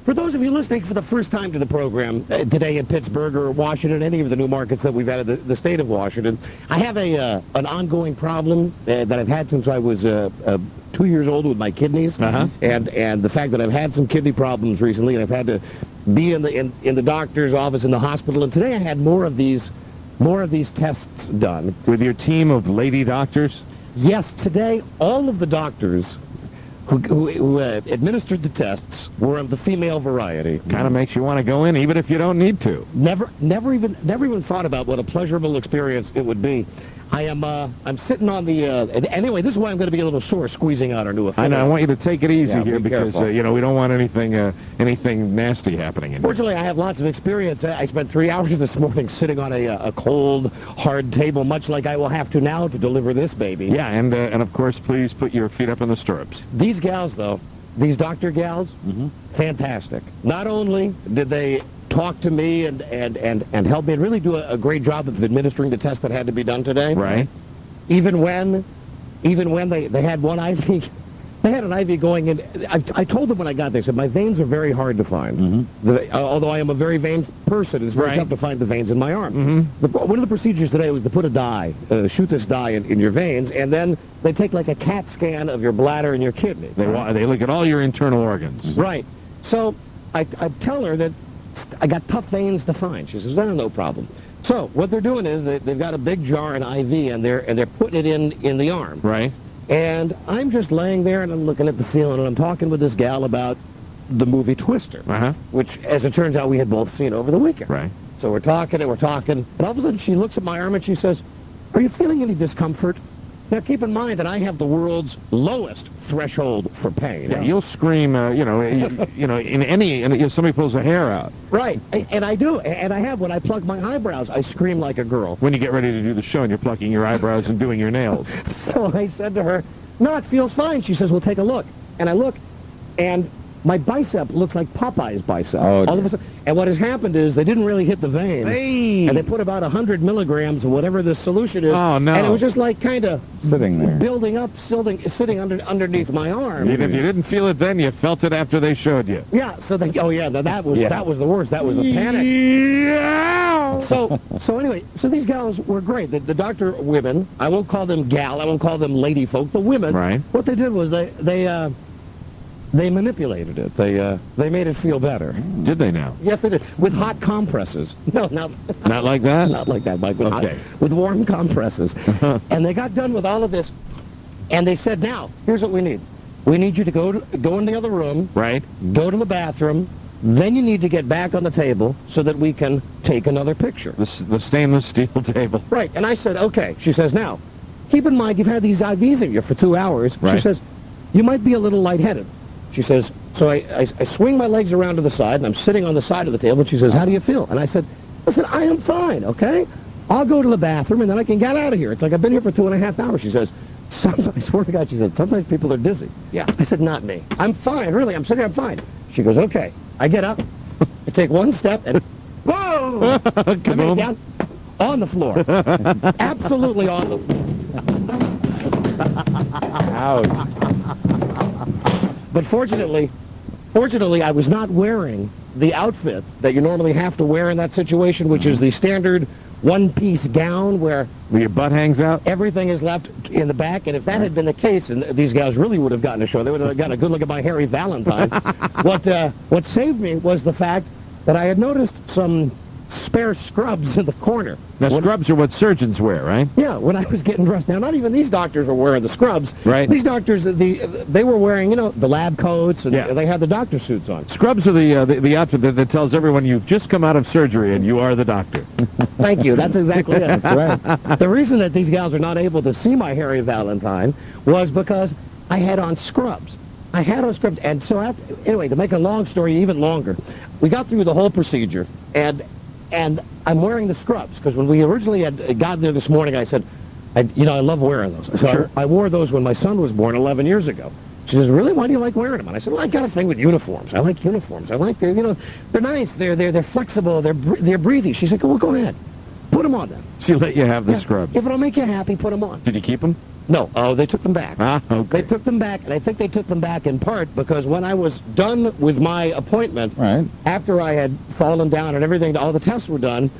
For those of you listening for the first time to the program today in Pittsburgh or Washington, any of the new markets that we've had in the state of Washington, I have an ongoing problem that I've had since I was 2 years old with my kidneys, and the fact that I've had some kidney problems recently, and I've had to be in the doctor's office in the hospital. And today I had more of these tests done with your team of lady doctors. Yes, today all of the doctors who administered the tests were of the female variety. Kind of makes you want to go in, even if you don't need to. Never even thought about what a pleasurable experience it would be. I'm sitting on the, anyway, this is why I'm going to be a little sore squeezing out our new affiliate. I know, I want you to take it easy here be because, we don't want anything nasty happening in here. Fortunately, I have lots of experience. I spent 3 hours this morning sitting on a cold, hard table, much like I will have to now to deliver this baby. Yeah, and of course, please put your feet up in the stirrups. These gals, though, these doctor gals, fantastic. Not only did they talk to me and help me and really do a great job of administering the test that had to be done today. Right. Even when they had one IV, they had an IV going in. I told them when I got there, I said, my veins are very hard to find. Although I am a very vain person, it's very tough to find the veins in my arm. One of the procedures today was to put a dye, shoot this dye in your veins, and then they take like a CAT scan of your bladder and your kidney. They look at all your internal organs. Right. So I tell her that I got tough veins to find. She says, no problem. So what they're doing is they've got a big jar, an IV, and they're putting it in the arm. Right. And I'm just laying there and I'm looking at the ceiling and I'm talking with this gal about the movie Twister, which, as it turns out, we had both seen over the weekend. Right. So we're talking, and all of a sudden she looks at my arm and she says, "Are you feeling any discomfort?" Now, keep in mind that I have the world's lowest threshold for pain. Yeah, you'll scream, if somebody pulls a hair out. Right, and I do, and I have. When I plug my eyebrows, I scream like a girl. When you get ready to do the show and you're plucking your eyebrows and doing your nails. So I said to her, "No, it feels fine." She says, "Well, take a look." And I look, and my bicep looks like Popeye's bicep. All of a sudden. And what has happened is they didn't really hit the vein. And they put about 100 milligrams of whatever this solution is. Oh, no. And it was just like kind of sitting there, building up, sitting underneath my arm. And if you didn't feel it then, you felt it after they showed you. Yeah, so that was the worst. That was a panic. Yeah. So anyway, so these gals were great. The doctor women, I won't call them gal, I won't call them lady folk, the women, what they did was they manipulated it. They made it feel better. Did they now? Yes, they did. With hot compresses. No, not like that? Not like that, Mike. With warm compresses. And they got done with all of this, and they said, now, here's what we need. We need you to go in the other room. Right. Go to the bathroom. Then you need to get back on the table so that we can take another picture. The stainless steel table. Right. And I said, okay. She says, now, keep in mind you've had these IVs in you for 2 hours. Right. She says, you might be a little lightheaded. She says, so I swing my legs around to the side, and I'm sitting on the side of the table, and she says, how do you feel? And I said, I am fine, okay? I'll go to the bathroom, and then I can get out of here. It's like I've been here for 2.5 hours. She says, I swear to God, she said, sometimes people are dizzy. Yeah. I said, not me. I'm fine, really. I'm sitting, I'm fine. She goes, okay. I get up, I take one step, and whoa! I'm down on the floor. Absolutely on the floor. ouch. But fortunately, I was not wearing the outfit that you normally have to wear in that situation, which is the standard one-piece gown where your butt hangs out. Everything is left in the back. And if that had been the case, and these guys really would have gotten a show, they would have gotten a good look at my Harry Valentine. What saved me was the fact that I had noticed some spare scrubs in the corner. Now, scrubs are what surgeons wear, right? Yeah, when I was getting dressed. Now, not even these doctors were wearing the scrubs. Right. These doctors, they were wearing, the lab coats, and they had the doctor suits on. Scrubs are the outfit that tells everyone you've just come out of surgery and you are the doctor. Thank you. That's exactly it. That's right. The reason that these gals are not able to see my Harry Valentine was because I had on scrubs. And so, anyway, to make a long story even longer, we got through the whole procedure, and I'm wearing the scrubs, because when we originally had got there this morning, I said, I love wearing those. So I wore those when my son was born 11 years ago. She says, really? Why do you like wearing them? And I said, well, I got a thing with uniforms. I like uniforms. I like, they're nice. They're flexible. They're breathy. She said, well, go ahead. Put them on then. She let you have the scrubs. If it'll make you happy, put them on. Did you keep them? No, they took them back. Ah, okay. They took them back, and I think they took them back in part because when I was done with my appointment, Right. after I had fallen down and everything, all the tests were done,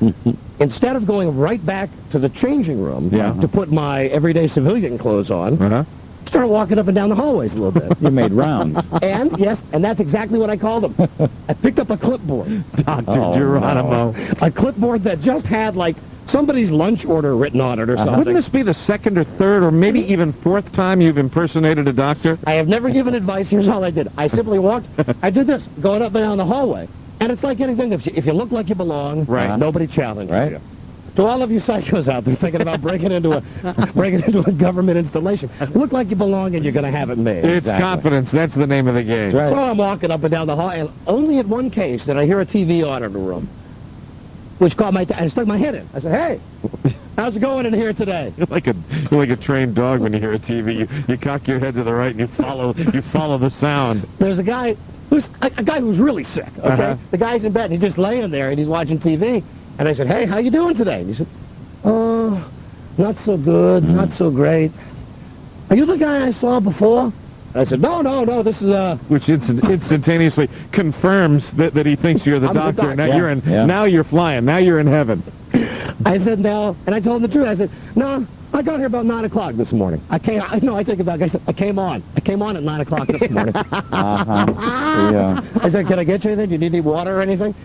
instead of going right back to the changing room Yeah. to put my everyday civilian clothes on, Uh-huh. I started walking up and down the hallways a little bit. You made rounds. And, yes, and that's exactly what I called them. I picked up a clipboard. Dr. Oh, Geronimo. A clipboard that just had, like, somebody's lunch order written on it or something. Wouldn't this be the second or third or maybe even fourth time you've impersonated a doctor? I have never given advice. Here's all I did. I simply walked. I did this, going up and down the hallway. And it's like anything. If you look like you belong, Right. nobody challenges Right. you. To all of you psychos out there thinking about breaking into a government installation, look like you belong and you're going to have it made. It's confidence. That's the name of the game. Right. So I'm walking up and down the hall, and only in one case did I hear a TV on in the room, which caught my I stuck my head in. I said, "Hey, how's it going in here today?" You're like a trained dog when you hear a TV. You cock your head to the right and you follow the sound. There's a guy who's really sick. Okay, Uh-huh. the guy's in bed and he's just laying there and he's watching TV. And I said, "Hey, how you doing today?" And he said, "Oh, not so good, not so great. Are you the guy I saw before?" And I said, "No, this is Which instantaneously confirms that he thinks you're the I'm the doctor. doctor. Now Yeah, you're in. yeah. Now you're flying. Now you're in heaven. I said, "No," and I told him the truth. I said, "No, I got here about 9 o'clock this morning. I take it back. I said, I came on at 9 o'clock this morning." Yeah. I said, "Can I get you anything? Do you need any water or anything?"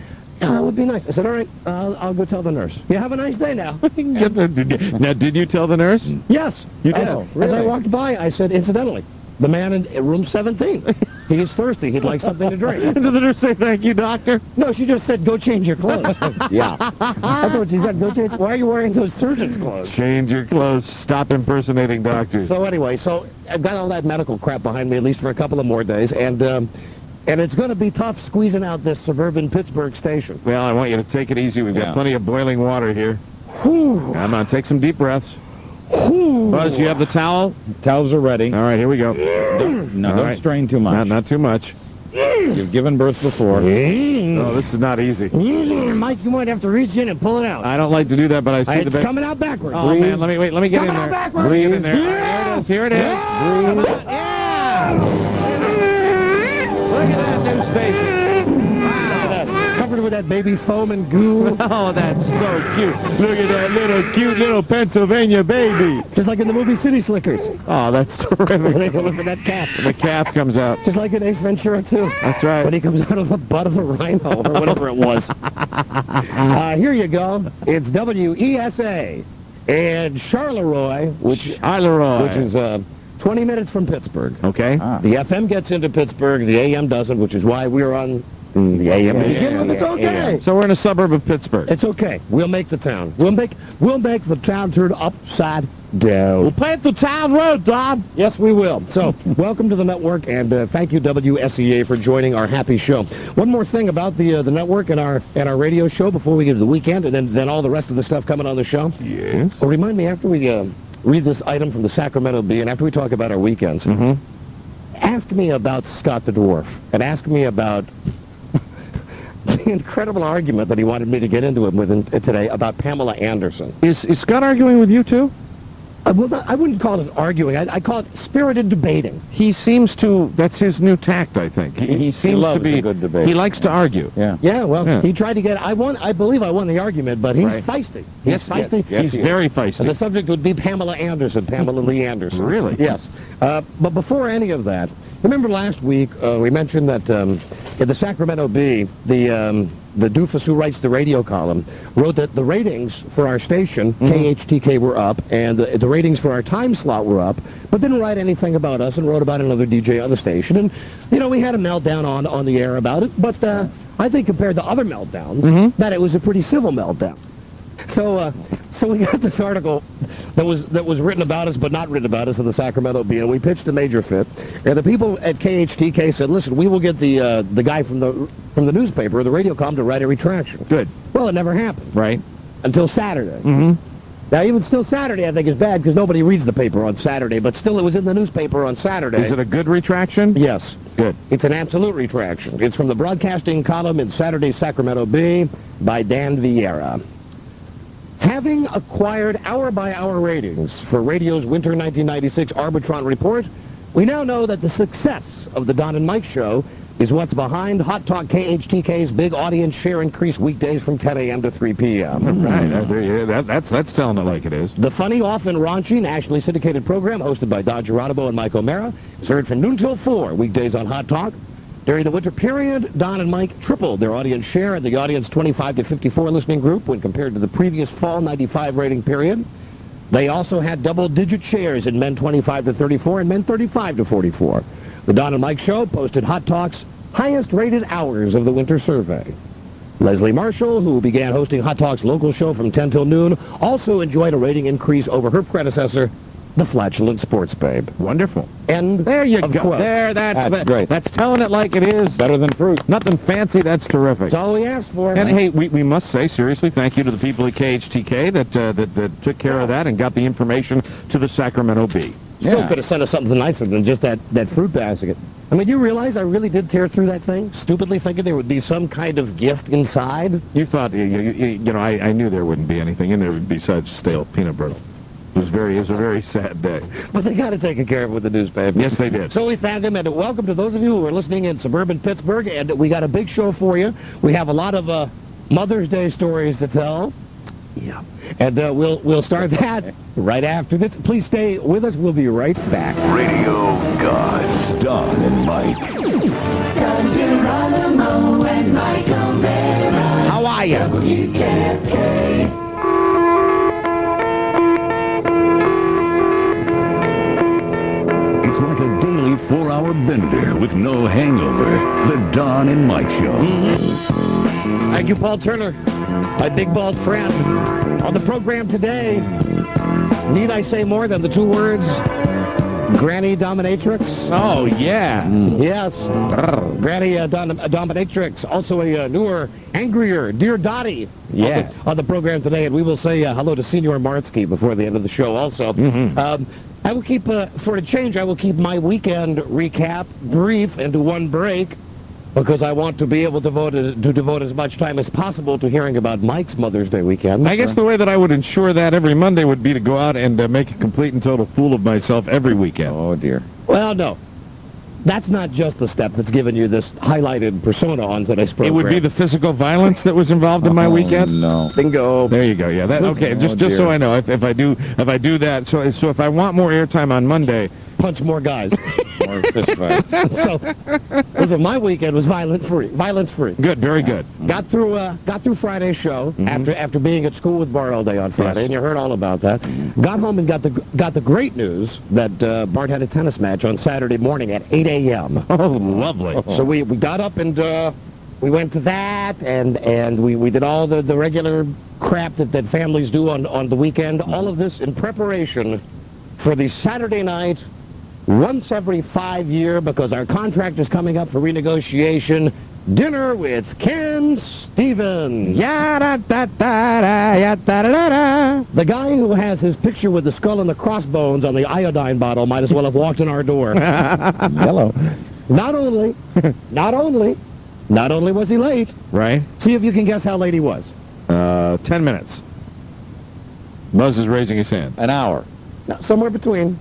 "That would be nice." I said, "All right, I'll go tell the nurse. You have a nice day now." Now, did you tell the nurse? Yes. You did? As I walked by, I said, incidentally, the man in room 17, he's thirsty. He'd like something to drink. Did the nurse say thank you, doctor? No, she just said, "Go change your clothes." Yeah. That's what she said. Go change. Why are you wearing those surgeon's clothes? Change your clothes. Stop impersonating doctors. So anyway, I've got all that medical crap behind me, at least for a couple of more days, and it's going to be tough squeezing out this suburban Pittsburgh station. Well, I want you to take it easy. We've got Yeah. plenty of boiling water here. Whew. Come on, take some deep breaths. Whew. Buzz, you have the towel? Towels are ready. All right, here we go. No, All don't right. strain too much. Not too much. You've given birth before. Oh, this is not easy. Mike, you might have to reach in and pull it out. I don't like to do that, but I see It's the coming out backwards. Oh man, let me get Coming in out there. backwards. Get in there. Here it is. Here it is. Yeah. Look at that new station. Covered with that baby foam and goo, Oh, that's so cute. Look at that cute little Pennsylvania baby. just like in the movie City Slickers. Oh, that's When they terrific. go in for that calf. The calf comes out. Just like in Ace Ventura 2. That's right. When he comes out of the butt of the rhino, or whatever it was. Here you go. It's WESA in Charleroi, which Charleroi. is 20 minutes from Pittsburgh. Okay. The FM gets into Pittsburgh, the AM doesn't, which is why we're on the AM to begin with. It's okay. So we're in a suburb of Pittsburgh. It's okay. We'll make the town. We'll make the town turn upside down. plant the town road, Don. Yes, we will. So, welcome to the network, and thank you, WSEA, for joining our happy show. One more thing about the network and our radio show before we get to the weekend, and then all the rest of the stuff coming on the show. Yes. Well, remind me after we read this item from the Sacramento Bee, and after we talk about our weekends, ask me about Scott the Dwarf, and ask me about the incredible argument that he wanted me to get into it with today about Pamela Anderson. Is Scott arguing with you too? I wouldn't call it arguing. I call it spirited debating. He seems to. That's his new tact, I think. He seems loves to be a good debate. He likes to argue. Yeah. Yeah, well, Yeah. he tried to get. I believe I won the argument, but he's Right. feisty. Yes, He's feisty. yes, He's he is. very And the feisty. subject would be Pamela Anderson, Pamela Lee Anderson. Really? Yes. But before any of that, remember last week we mentioned that in the Sacramento Bee, the doofus who writes the radio column wrote that the ratings for our station, KHTK, were up, and the ratings for our time slot were up, but didn't write anything about us and wrote about another DJ on the station. And, we had a meltdown on the air about it, but I think compared to other meltdowns, that it was a pretty civil meltdown. So we got this article that was written about us but not written about us in the Sacramento Bee, and we pitched a major fit. And the people at KHTK said, "Listen, we will get the guy from the newspaper, the Radiocom, to write a retraction." Good. Well, it never happened Right. until Saturday. Now, even still Saturday, I think is bad because nobody reads the paper on Saturday, but still, it was in the newspaper on Saturday. Is it a good retraction? Yes. Good. It's an absolute retraction. It's from the broadcasting column in Saturday's Sacramento Bee by Dan Vieira. Having acquired hour-by-hour ratings for radio's winter 1996 Arbitron report, we now know that the success of the Don and Mike show is what's behind Hot Talk KHTK's big audience share increase weekdays from 10 a.m. to 3 p.m. Right. That's telling it like it is. The funny, often raunchy, nationally syndicated program hosted by Don Geronimo and Mike O'Mara is heard from noon till 4 weekdays on Hot Talk. During the winter period, Don and Mike tripled their audience share in the audience 25 to 54 listening group when compared to the previous fall 95 rating period. They also had double-digit shares in men 25 to 34 and men 35 to 44. The Don and Mike Show posted Hot Talk's highest-rated hours of the winter survey. Leslie Marshall, who began hosting Hot Talk's local show from 10 till noon, also enjoyed a rating increase over her predecessor, the flatulent sports babe. Wonderful. End There you of go. quote. There, That's great. That's telling it like it is. Better than fruit. Nothing fancy. That's terrific. That's all we asked for. And hey, we must say seriously thank you to the people at KHTK that took care of that and got the information to the Sacramento Bee. Still Yeah. could have sent us something nicer than just that fruit basket. I mean, you realize I really did tear through that thing, stupidly thinking there would be some kind of gift inside. You thought you know I knew there wouldn't be anything in there besides stale peanut brittle. It was a very sad day. But they got to take care of it with the newspaper. Yes, they did. So we thank them, and welcome to those of you who are listening in suburban Pittsburgh, and we got a big show for you. We have a lot of Mother's Day stories to tell. Yeah. And we'll start that right after this. Please stay with us. We'll be right back. Radio Gods, Don and Mike. Don Geronimo and Mike O'Mara. How are you? WKFK. It's like a daily 4-hour bender with no hangover. The Don and Mike Show. Thank you, Paul Turner, my big bald friend. On the program today, need I say more than the two words, Granny Dominatrix? Oh yeah. Yes, Granny Dominatrix. Also a newer, angrier Dear Dottie. Yeah. On the program today, and we will say hello to Senior Martsky before the end of the show. Also, I will keep for a change. I will keep my weekend recap brief into one break, because I want to be able to devote as much time as possible to hearing about Mike's Mother's Day weekend. I guess the way that I would ensure that every Monday would be to go out and make a complete and total fool of myself every weekend. Oh, dear. Well, no. That's not just the step that's given you this highlighted persona on today's It program. would be the physical violence that was involved in my weekend. No. Bingo. There you go. Yeah. That okay. Oh, Just dear. so I know, if I do that, so if I want more airtime on Monday, Punch more guys. More fist fights. So, listen, my weekend was violence-free. good, very good. Got through Friday's show after being at school with Bart all day on Friday, Yes. and you heard all about that. Got home and got the great news that Bart had a tennis match on Saturday morning at 8 a.m. Oh, lovely. So we got up and we went to that, and we did all the regular crap that families do on the weekend. All of this in preparation for the Saturday night, once every 5 year, because our contract is coming up for renegotiation, dinner with Ken Stevens. Ya-da-da-da-da-ya-da-da-da. The guy who has his picture with the skull and the crossbones on the iodine bottle might as well have walked in our door. Yellow. Not only was he late, Right? see if you can guess how late he was. 10 minutes. Buzz is raising his hand. An hour. No, somewhere between.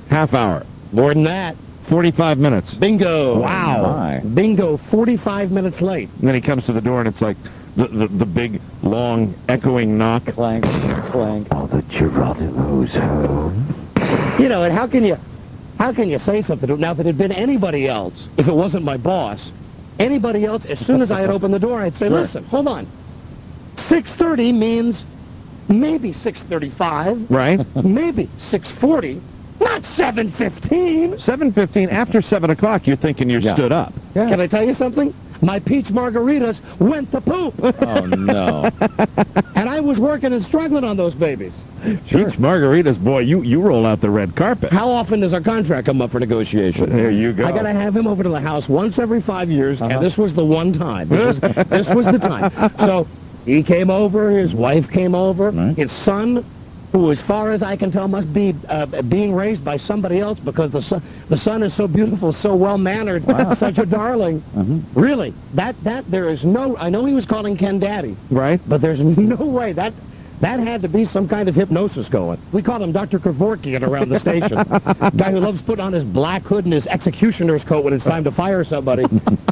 Half hour. More than that. 45 minutes. Bingo. My. Bingo, 45 minutes late. And then he comes to the door and it's like the big, long, echoing knock. Clank, clank. Oh, the Geronimo's home. You know, and how can you say something? Now, if it had been anybody else, if it wasn't my boss, anybody else, as soon as I had opened the door, I'd say, listen, hold on. 6:30 means maybe 6:35, Right? maybe 6:40, not 7:15. 7:15, after 7 o'clock, you're thinking you're Yeah. stood up. Can I tell you something? My peach margaritas went to poop, Oh, no. and I was working and struggling on those babies. Peach margaritas, boy, you roll out the red carpet. How often does our contract come up for negotiation? There you go. I got to have him over to the house once every 5 years, and this was the one time. This was the time. So he came over, his wife came over, his son, who, as far as I can tell, must be being raised by somebody else, because the son is so beautiful, so well-mannered, such a darling. Really, that there is no, I know he was calling Ken Daddy, Right? but there's no way that That had to be some kind of hypnosis going. We call him Dr. Kevorkian around the station. Guy who loves putting on his black hood and his executioner's coat when it's time to fire somebody.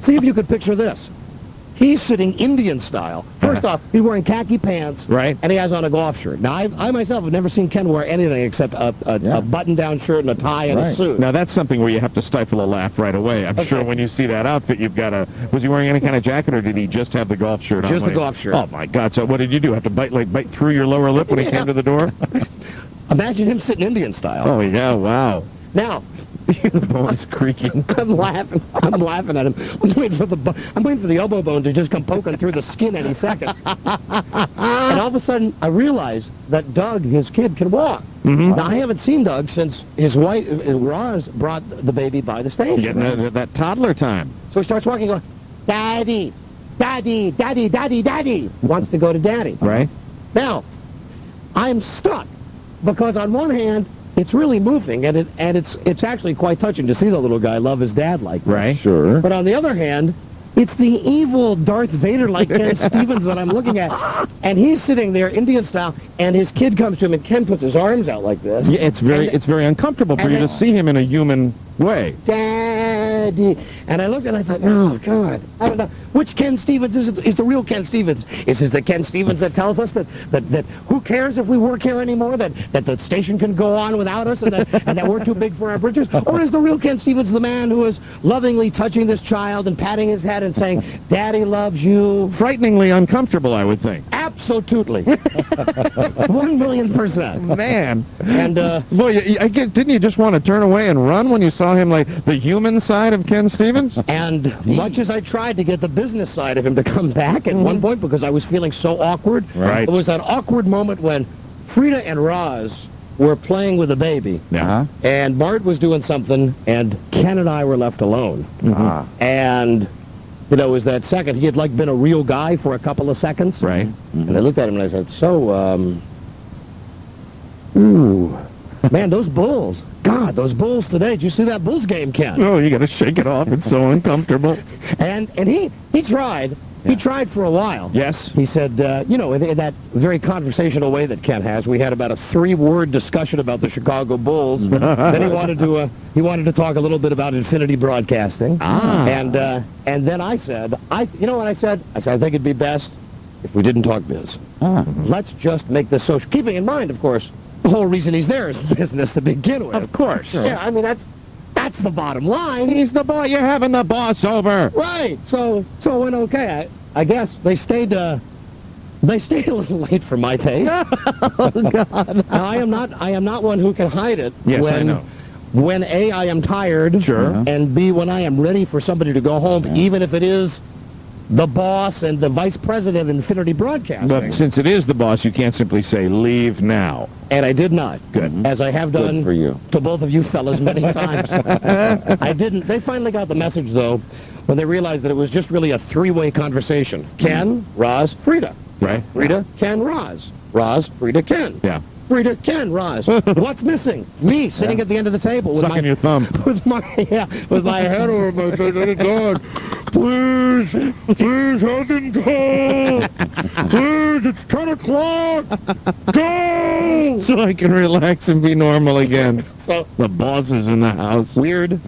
See if you could picture this. He's sitting Indian style. First off, he's wearing khaki pants, Right. and he has on a golf shirt. Now, I myself have never seen Ken wear anything except a button-down shirt and a tie and a Right. suit. Now, that's something where you have to stifle a laugh right away. I'm sure when you see that outfit, you've got to... Was he wearing any kind of jacket, or did he just have the golf shirt on? Just the when he- golf shirt. Oh, my God. So what did you do? Have to bite through your lower lip when he came to the door? Imagine him sitting Indian style. Oh, yeah. Wow. Now, The bone's creaking. I'm laughing at him. I'm waiting for the elbow bone to just come poking through the skin any second. And all of a sudden, I realize that Doug, his kid, can walk. Now, I haven't seen Doug since his wife, Roz, brought the baby by the station. Getting that toddler time. So he starts walking, going, Daddy, Daddy, Daddy, Daddy, Daddy. Wants to go to Daddy. Right? Now, I'm stuck because on one hand, it's really moving, and it's actually quite touching to see the little guy love his dad like this. Right. Sure. But on the other hand, it's the evil Darth Vader-like Ken Stevens that I'm looking at, and he's sitting there Indian style, and his kid comes to him, and Ken puts his arms out like this. Yeah, it's very uncomfortable for and you to then- see him in a human way. Daddy. And I looked and I thought, oh, God. I don't know. Which Ken Stevens is the real Ken Stevens? Is this the Ken Stevens that tells us that who cares if we work here anymore, that the station can go on without us, and that we're too big for our britches? Or is the real Ken Stevens the man who is lovingly touching this child and patting his head and saying, Daddy loves you? Frighteningly uncomfortable, I would think. Absolutely. 1,000,000%. Man. And, Boy, didn't you just want to turn away and run when you saw him, like, the human side of Ken Stevens? And much as I tried to get the business side of him to come back at one point because I was feeling so awkward, Right. it was that awkward moment when Frida and Roz were playing with a baby, Uh-huh. and Bart was doing something, and Ken and I were left alone. Ah. And, you know, it was that second. He had, like, been a real guy for a couple of seconds. Right. And I looked at him and I said, ooh, man, those Bulls. God, those Bulls today. Did you see that Bulls game, Ken? Oh, you got to shake it off. It's so uncomfortable. And he tried. He tried for a while. Yes. He said, you know, in that very conversational way that Ken has, we had about a 3-word discussion about the Chicago Bulls. Then he wanted to talk a little bit about Infinity Broadcasting. And then I said, you know what I said? I said, I think it'd be best if we didn't talk biz. Let's just make this social. Keeping in mind, of course, the whole reason he's there is business to begin with. Of course. Yeah, I mean, that's the bottom line. He's the boss. You're having the boss over. Right. So it went okay. I guess they stayed a little late for my taste. Oh God. Now, I am not one who can hide it. Yes, I know. When A, I am tired. Sure. And B, when I am ready for somebody to go home, even if it is the boss and the vice president of Infinity Broadcasting. But since it is the boss, you can't simply say, leave now. And I did not. Good. As I have done Good for you. to both of you fellas many times. I didn't. They finally got the message, though, when they realized that it was just really a 3-way conversation. Ken, Roz, Frida. Right? Frida, Ken, Roz. Roz, Frida, Ken. Yeah. Frida, Ken, Roz. What's missing? Me sitting at the end of the table with Sucking your thumb. with my head over my shoulder. God, please, I can go. Please, it's 10 o'clock. Go. So I can relax and be normal again. So The boss is in the house. weird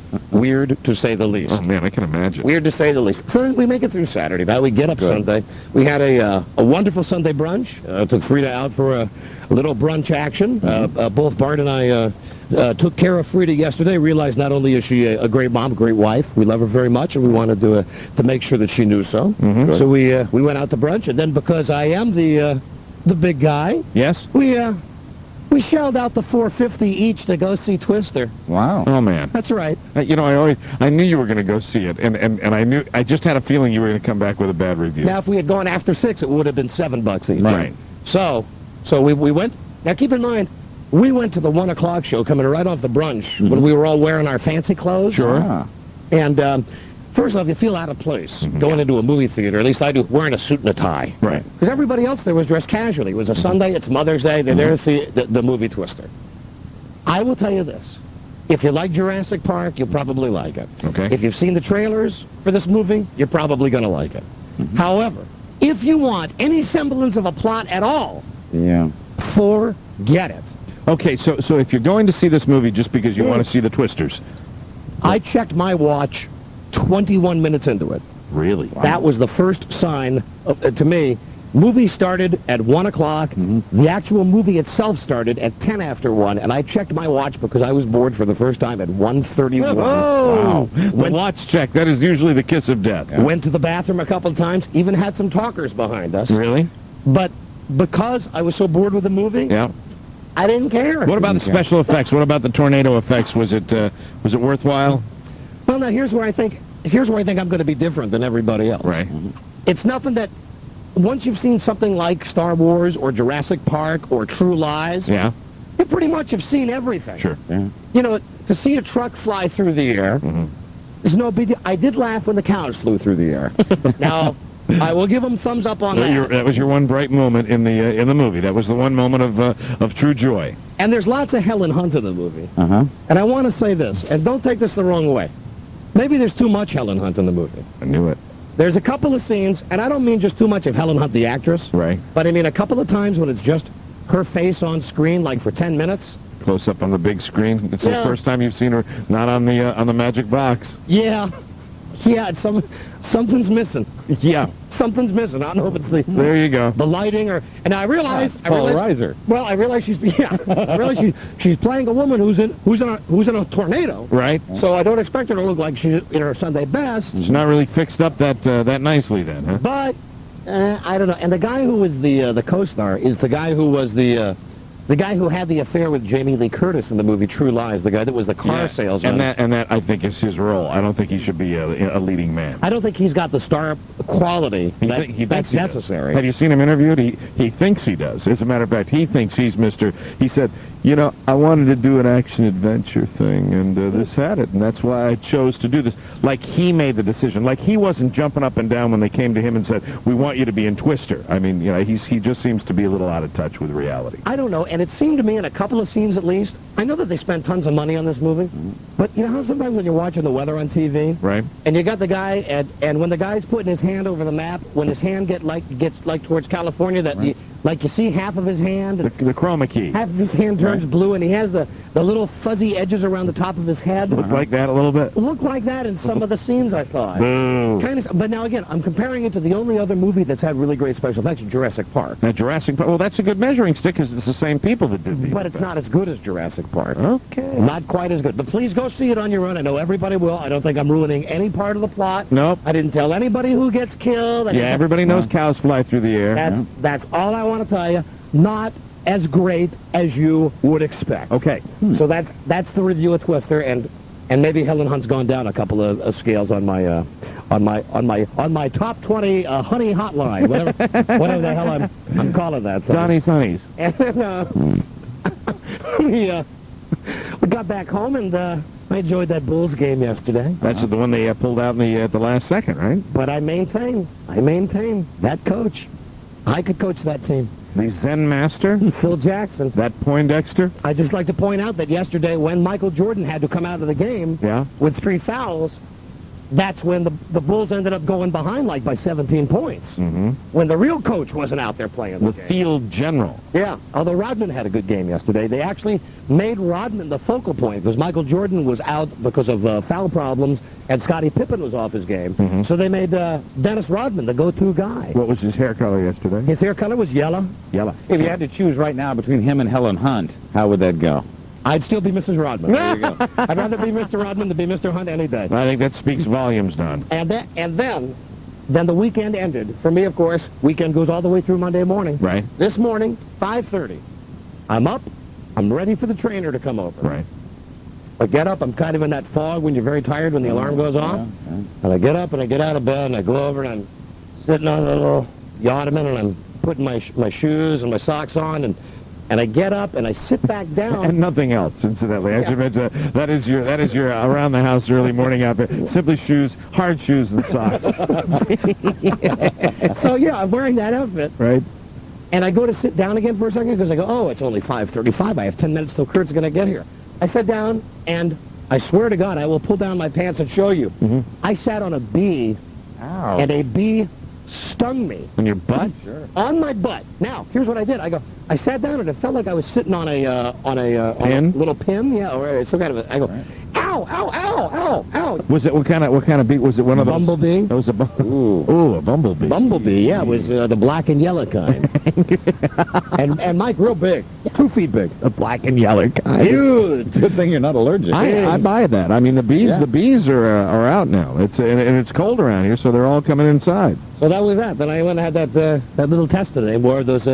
to say the least. Oh, man, I can imagine. Weird to say the least. So we make it through Saturday. Now we get up Sunday. We had a wonderful Sunday brunch. Took Frida out for a little brunch action. Both Bart and I took care of Frida yesterday. Realized not only is she a great mom, a great wife, we love her very much, and we wanted to make sure that she knew so. So we went out to brunch, and then because I am the big guy, Yes? we shelled out the $4.50 each to go see Twister. Wow. Oh, man. That's right. You know, I knew you were going to go see it, and I just had a feeling you were going to come back with a bad review. Now, if we had gone after 6, it would have been $7 each. Right. So we went. Now, keep in mind, we went to the 1 o'clock show coming right off the brunch when we were all wearing our fancy clothes. Sure. Ah. And first off, you feel out of place going into a movie theater. At least I do, wearing a suit and a tie. Right. Because everybody else there was dressed casually. It was a Sunday. It's Mother's Day. They're there to see the movie Twister. I will tell you this. If you like Jurassic Park, you'll probably like it. Okay. If you've seen the trailers for this movie, you're probably going to like it. However, if you want any semblance of a plot at all, Yeah. Forget it. Okay, so if you're going to see this movie just because you want to see the Twisters, I checked my watch 21 minutes into it. really? That was the first sign to me. Movie started at 1 o'clock. The actual movie itself started at 10 after 1, and I checked my watch because I was bored for the first time at 1:31. Wow. The watch check, that is usually the kiss of death. Went to the bathroom a couple of times, even had some talkers behind us. Really? But because I was so bored with the movie, Yeah. I didn't care. What about the special effects? What about the tornado effects? Was it worthwhile? Well, now here's where I think I'm going to be different than everybody else. Right. It's nothing that once you've seen something like Star Wars or Jurassic Park or True Lies, Yeah. you pretty much have seen everything. Sure. Yeah. You know, to see a truck fly through the air is no big deal. I did laugh when the cows flew through the air. Now, I will give them thumbs up on that. That was your one bright moment in the movie. That was the one moment of true joy. And there's lots of Helen Hunt in the movie. Uh-huh. And I want to say this, and don't take this the wrong way. Maybe there's too much Helen Hunt in the movie. I knew it. There's a couple of scenes, and I don't mean just too much of Helen Hunt, the actress. Right. But I mean a couple of times when it's just her face on screen, like for 10 minutes. Close up on the big screen. It's Yeah. the first time you've seen her not on the magic box. Yeah. Yeah, it's something's missing. Yeah. Something's missing. I don't know if it's the There you go. lighting or... And I realize... Paul Reiser. Well, I realize she's... Yeah. I realize she's playing a woman who's in a tornado. Right. So I don't expect her to look like she's in her Sunday best. It's not really fixed up that nicely then, huh? But I don't know. And the guy who was the co-star is the guy who was the guy who had the affair with Jamie Lee Curtis in the movie True Lies. The guy that was the car salesman. And that I think is his role. I don't think he should be a leading man. I don't think he's got the star quality He that's thinks he does. necessary. Have you seen him interviewed? He thinks he does. As a matter of fact, he thinks he's Mr. He said, you know, I wanted to do an action-adventure thing, and this had it, and that's why I chose to do this. Like he made the decision. Like he wasn't jumping up and down when they came to him and said, we want you to be in Twister. I mean, you know, he just seems to be a little out of touch with reality. I don't know, and it seemed to me in a couple of scenes at least, I know that they spent tons of money on this movie, but you know how sometimes when you're watching the weather on TV, Right. and you got the guy, and when the guy's putting his hand over the map, when his hand gets towards California, that you see half of his hand, and The chroma key. half of his hand turns blue, and he has the little fuzzy edges around the top of his head. Look like that a little bit. Look like that in some of the scenes, I thought. Boo. Kind of, but now again, I'm comparing it to the only other movie that's had really great special effects, Jurassic Park. Now, Jurassic Park, well, that's a good measuring stick because it's the same people that did these. But it's not as good as Jurassic Park. Okay. Not quite as good. But please go see it on your own. I know everybody will. I don't think I'm ruining any part of the plot. Nope. I didn't tell anybody who gets killed. Yeah, everybody knows cows fly through the air. That's all I want to tell you. Not as great as you would expect. Okay. So that's the review of Twister, and maybe Helen Hunt's gone down a couple of scales on my top 20 honey hotline, whatever the hell I'm calling that thing. Donnie's Honeys. And then we got back home, and I enjoyed that Bulls game yesterday. That's the one they pulled out in the last second, right? But I maintain that coach. I could coach that team. The Zen Master, Phil Jackson. that Poindexter. I'd just like to point out that yesterday when Michael Jordan had to come out of the game Yeah. with 3 fouls, that's when the Bulls ended up going behind like by 17 points. When the real coach wasn't out there playing the The game. field general. Yeah, although Rodman had a good game yesterday. They actually made Rodman the focal point because Michael Jordan was out because of foul problems and Scottie Pippen was off his game. So they made Dennis Rodman the go-to guy. What was his hair color yesterday? His hair color was yellow. Yellow. If you had to choose right now between him and Helen Hunt, how would that go? I'd still be Mrs. Rodman. There you go. I'd rather be Mr. Rodman than be Mr. Hunt any day. I think that speaks volumes, Don. And then the weekend ended. For me, of course, weekend goes all the way through Monday morning. Right. This morning, 5:30. I'm up. I'm ready for the trainer to come over. Right. I get up. I'm kind of in that fog when you're very tired when the alarm goes off. And I get up and I get out of bed and I go over and I'm sitting on a little ottoman and I'm putting my shoes and my socks on and I get up and I sit back down. And nothing else, incidentally. I should mention that is your around the house early morning outfit. Simply shoes, hard shoes and socks. So yeah, I'm wearing that outfit. Right. And I go to sit down again for a second because I go, oh, it's only 5:35. I have 10 minutes till Kurt's going to get here. I sat down, and I swear to God, I will pull down my pants and show you. I sat on a bee, Ow. and a bee stung me On your butt? on my butt. Now, here's what I did. I sat down and it felt like I was sitting on a Pin? little pin, yeah, or some kind of I go, ow, ow, ow, ow, ow. Was it what kind of bee? Was it one of those? Bumblebee? It was a ooh, a bumblebee. Bumblebee, yeah, it was the black and yellow kind. and Mike, real big, 2 feet big. A black and yellow kind. Huge. Good thing you're not allergic. I buy that. I mean, the bees are out now. It's and it's cold around here, so they're all coming inside. So that was that. Then I went and had that little test today, more of those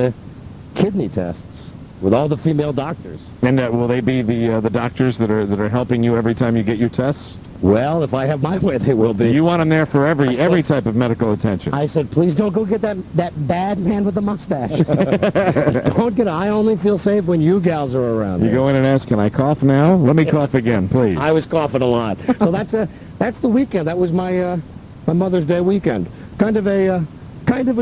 kidney tests with all the female doctors. And will they be the doctors that are helping you every time you get your tests? Well, if I have my way, they will be. You want them there for every type of medical attention. I said, please don't go get that bad man with the mustache. Don't get. I only feel safe when you gals are around. You go in and ask, can I cough now? Let me cough again, please. I was coughing a lot. So that's the weekend. That was my my Mother's Day weekend. Kind of a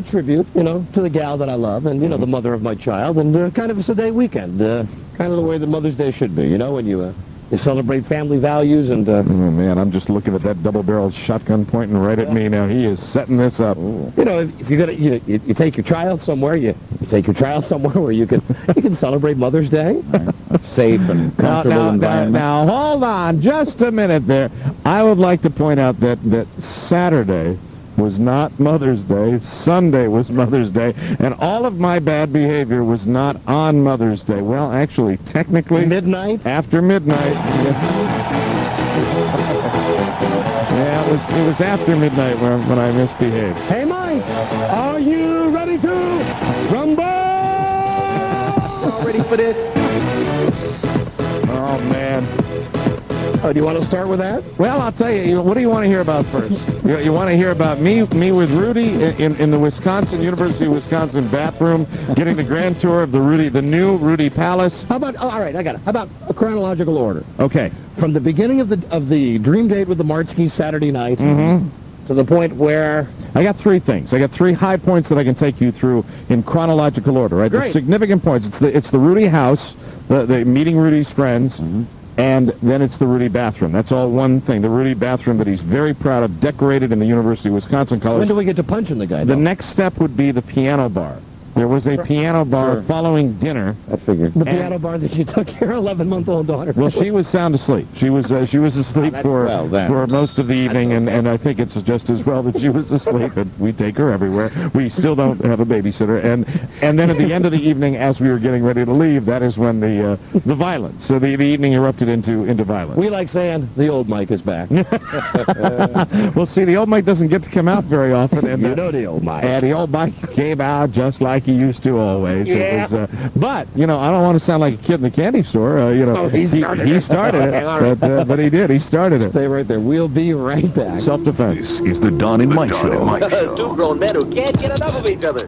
tribute, to the gal that I love, and the mother of my child, and kind of a day weekend. Kind of the way that Mother's Day should be. When you celebrate family values and. Oh man, I'm just looking at that double-barreled shotgun pointing right at me now. He is setting this up. If you got you take your child somewhere, you take your child somewhere where you can celebrate Mother's Day. A safe and comfortable environment. Now, hold on just a minute there. I would like to point out that Saturday was not Mother's Day. Sunday was Mother's Day. And all of my bad behavior was not on Mother's Day. Well, actually, technically... Midnight? After midnight. Yeah, it was after midnight when I misbehaved. Hey, Mike, are you ready to rumble? Ready for this? Oh, man. Oh, do you want to start with that? Well, I'll tell you, what do you want to hear about first? You want to hear about me with Rudy in the University of Wisconsin bathroom, getting the grand tour of the new Rudy Palace? All right, I got it. How about a chronological order? Okay. From the beginning of the dream date with the Martskis Saturday night to the point where... I got 3 things. I got 3 high points that I can take you through in chronological order, right? Great. The significant points. It's the Rudy house, the meeting Rudy's friends, and then it's the Rudy bathroom. That's all one thing. The Rudy bathroom that he's very proud of, decorated in the University of Wisconsin colors. When do we get to punching the guy, The though? next step would be the piano bar. There was a piano bar following dinner. I figured. The piano bar that you took your 11-month-old daughter to. Well, she was sound asleep. She was asleep for most of the evening, and I think it's just as well that she was asleep. And we take her everywhere. We still don't have a babysitter, and then at the end of the evening, as we were getting ready to leave, that is when the violence. So the evening erupted into violence. We like saying the old Mike is back. Well, see, the old Mike doesn't get to come out very often, and the old Mike. And the old Mike came out just like he used to always. Yeah. It was, but I don't want to sound like a kid in the candy store. He started he it. started it, All right. but he did. He started it. Stay right there. We'll be right back. Self-defense. This is the Don and Mike Show. Two grown men who can't get enough of each other.